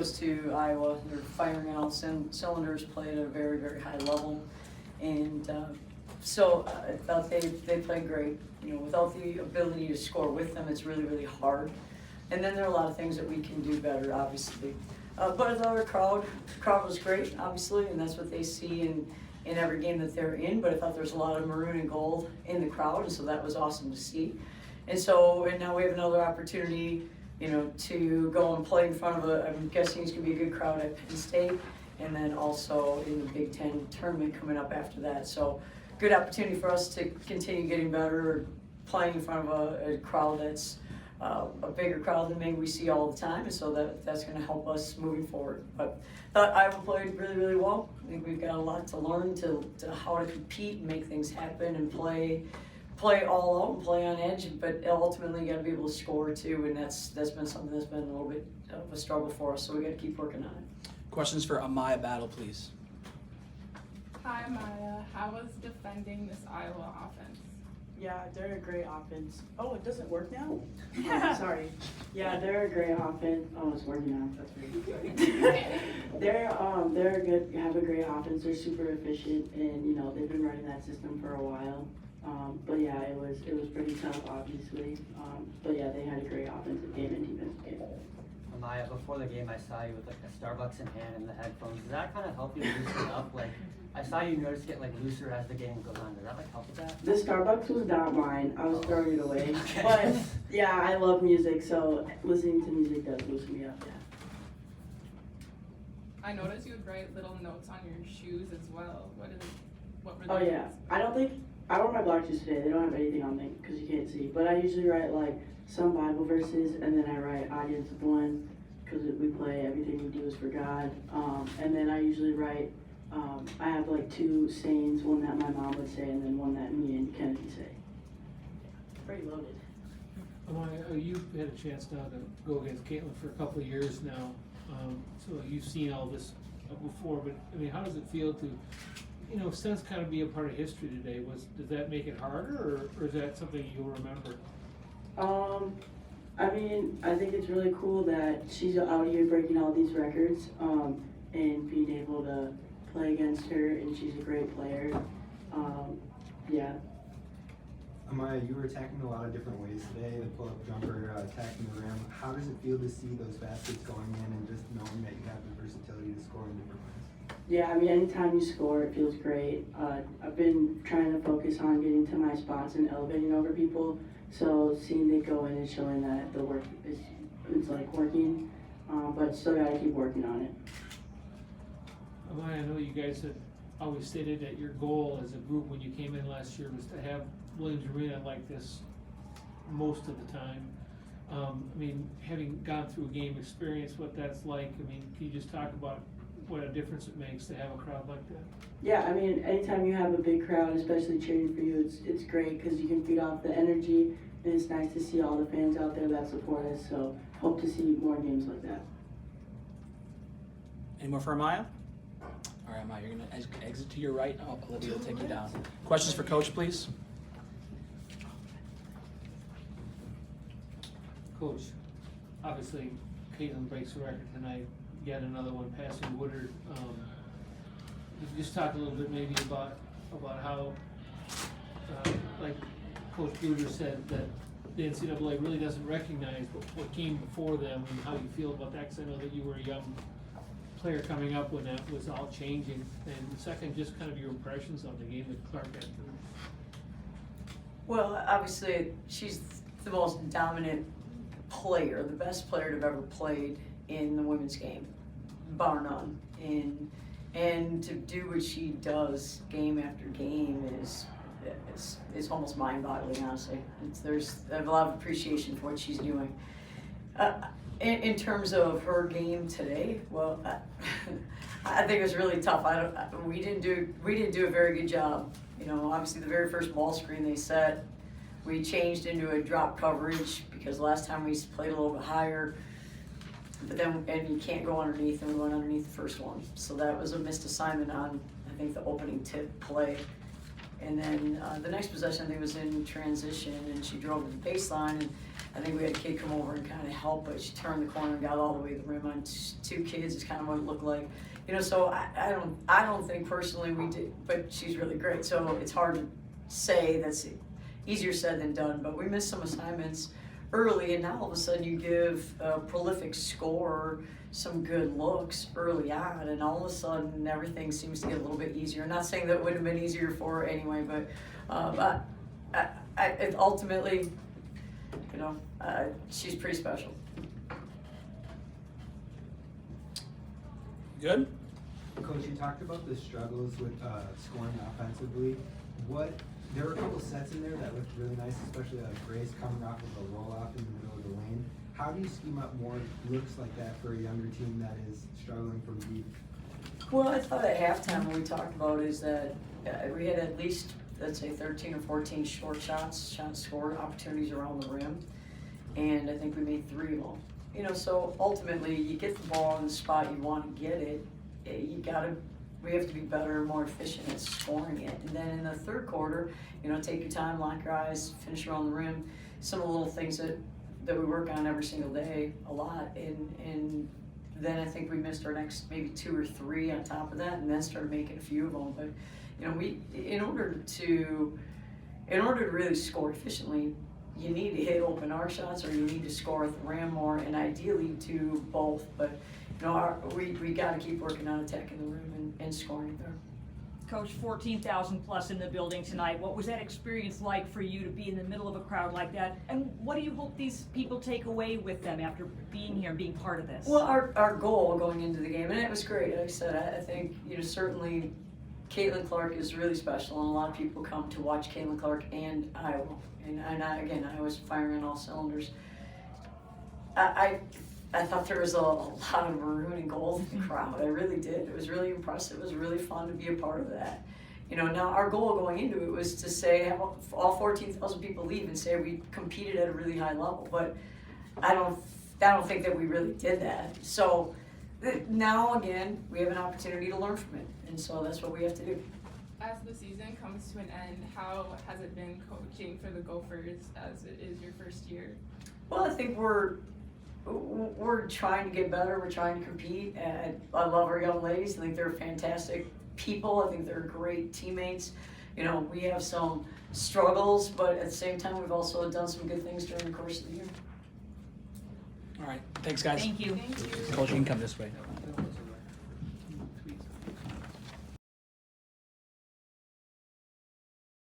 kudos to Iowa. They're firing on all cylinders, play at a very, very high level. And so I thought they played great. You know, without the ability to score with them, it's really, really hard. And then there are a lot of things that we can do better, obviously. But I thought our crowd was great, obviously, and that's what they see in every game that they're in. But I thought there was a lot of maroon and gold in the crowd, and so that was awesome to see. And now we have another opportunity, you know, to go and play in front of I'm guessing it's going to be a good crowd at Penn State, and then also in the Big Ten tournament coming up after that. So good opportunity for us to continue getting better, playing in front of a crowd that's a bigger crowd than maybe we see all the time, and so that's going to help us moving forward. But thought Iowa played really, really well. I think we've got a lot to learn to how to compete and make things happen and play all out and play on edge, but ultimately you got to be able to score too, and that's been something that's been a little bit of a struggle for us, so we got to keep working on it. Questions for Amaya Battle, please. Hi Amaya, how was defending this Iowa offense? Yeah, they're a great offense. Oh, it doesn't work now? Oh, sorry. Yeah, they're a great offense. Oh, it's working now. That's right. They're good. Have a great offense. They're super efficient, and you know they've been running that system for a while. But yeah, it was pretty tough, obviously. But yeah, they had a great offensive game and defensive game. Amaya, before the game, I saw you with like a Starbucks in hand and the headphones. Does that kind of help you loosen up? Like, I saw you notice get like looser as the game goes on. Does that like help with that? The Starbucks was not mine. I was throwing it away. But yeah, I love music, so listening to music does loosen me up. Yeah. I noticed you would write little notes on your shoes as well. What were Oh those? yeah, I don't write block shoes today. They don't have anything on them because you can't see. But I usually write like some Bible verses, and then I write audience of one because we play everything we do is for God. And then I usually write. I have like two sayings, one that my mom would say, and then one that me and Kennedy say. Pretty loaded. Amaya, you've had a chance now to go against Caitlin for a couple of years now, so you've seen all this before. But I mean, how does it feel to, you know, since kind of be a part of history today? Does that make it harder, or is that something you'll remember? I mean, I think it's really cool that she's out here breaking all these records, and being able to play against her, and she's a great player. Yeah. Amaya, you were attacking a lot of different ways today, the pull-up jumper, attacking the rim. How does it feel to see those baskets going in and just knowing that you have the versatility to score in different ways? Yeah, I mean, anytime you score, it feels great. I've been trying to focus on getting to my spots and elevating over people, so seeing it go in and showing that the work is like working, but still gotta keep working on it. Amaya, I know you guys had always stated that your goal as a group when you came in last year was to have Williams Arena like this most of the time. I mean, having gone through a game experience, what that's like, I mean, can you just talk about what a difference it makes to have a crowd like that? Yeah, I mean, anytime you have a big crowd, especially cheering for you, it's great because you can feed off the energy, and it's nice to see all the fans out there that support us, so hope to see more games like that. Any more for Amaya? All right, Amaya, you're going to exit to your right. Oh, Olivia will take you down. Questions for Coach, please? Coach, obviously Caitlin breaks the record tonight, yet another one passing Woodard. Could you just talk a little bit maybe about how, like Coach Bruder said, that the NCAA really doesn't recognize what came before them, and how you feel about that, because I know that you were a young player coming up when that was all changing. And second, just kind of your impressions on the game that Clark had tonight. Well, obviously she's the most dominant player, the best player to have ever played in the women's game, bar none. And to do what she does game after game is almost mind-boggling, honestly. I have a lot of appreciation for what she's doing. In terms of her game today, well, I think it was really tough. We didn't do a very good job. You know, obviously the very first ball screen they set, we changed into a drop coverage because last time we played a little bit higher. But then, and you can't go underneath, and we went underneath the first one. So that was a missed assignment on, I think, the opening tip play. And then the next possession, I think, was in transition, and she drove to the baseline. And I think we had a kid come over and kind of help, but she turned the corner and got all the way to the rim on two kids, is kind of what it looked like. You know, so I don't think personally we did, but she's really great, so it's hard to say. That's easier said than done, but we missed some assignments early, and now all of a sudden you give a prolific scorer some good looks early on, and all of a sudden everything seems to get a little bit easier. I'm not saying that it would have been easier for her anyway, but ultimately, you know, she's pretty special. Good? Coach, you talked about the struggles with scoring offensively. There were a couple sets in there that looked really nice, especially like Grace coming off of a roll-off in the middle of the lane. How do you scheme up more looks like that for a younger team that is struggling from deep? Well, I thought at halftime what we talked about is that we had at least, let's say, 13 or 14 shots scored, opportunities around the rim, and I think we made 3 of them. You know, so ultimately, you get the ball in the spot you want to get it. We have to be better and more efficient at scoring it. And then in the third quarter, you know, take your time, lock your eyes, finish around the rim. Some of the little things that we work on every single day a lot. And then I think we missed our next maybe 2 or 3 on top of that, and then started making a few of them. But you know, in order to really score efficiently, you need to hit open arc shots, or you need to score at the rim more, and ideally do both. But you know, we got to keep working on attacking the rim and scoring there. Coach, 14,000 plus in the building tonight. What was that experience like for you to be in the middle of a crowd like that? And what do you hope these people take away with them after being here and being part of this? Well, our goal going into the game, and it was great. Like I said, I think, you know, certainly Caitlin Clark is really special, and a lot of people come to watch Caitlin Clark and Iowa. And again, I was firing on all cylinders. I thought there was a lot of maroon and gold in the crowd. I really did. It was really impressive. It was really fun to be a part of that. You know, now our goal going into it was to say, have all 14,000 people leave and say we competed at a really high level. But I don't think that we really did that. So now again, we have an opportunity to learn from it, and so that's what we have to do. As the season comes to an end, how has it been coaching for the Gophers as it is your first year? Well, I think we're trying to get better. We're trying to compete, and I love our young ladies. I think they're fantastic people. I think they're great teammates. You know, we have some struggles, but at the same time, we've also done some good things during the course of the year. All right. Thanks, guys. Thank you. Thank you. Coach, you can come this way.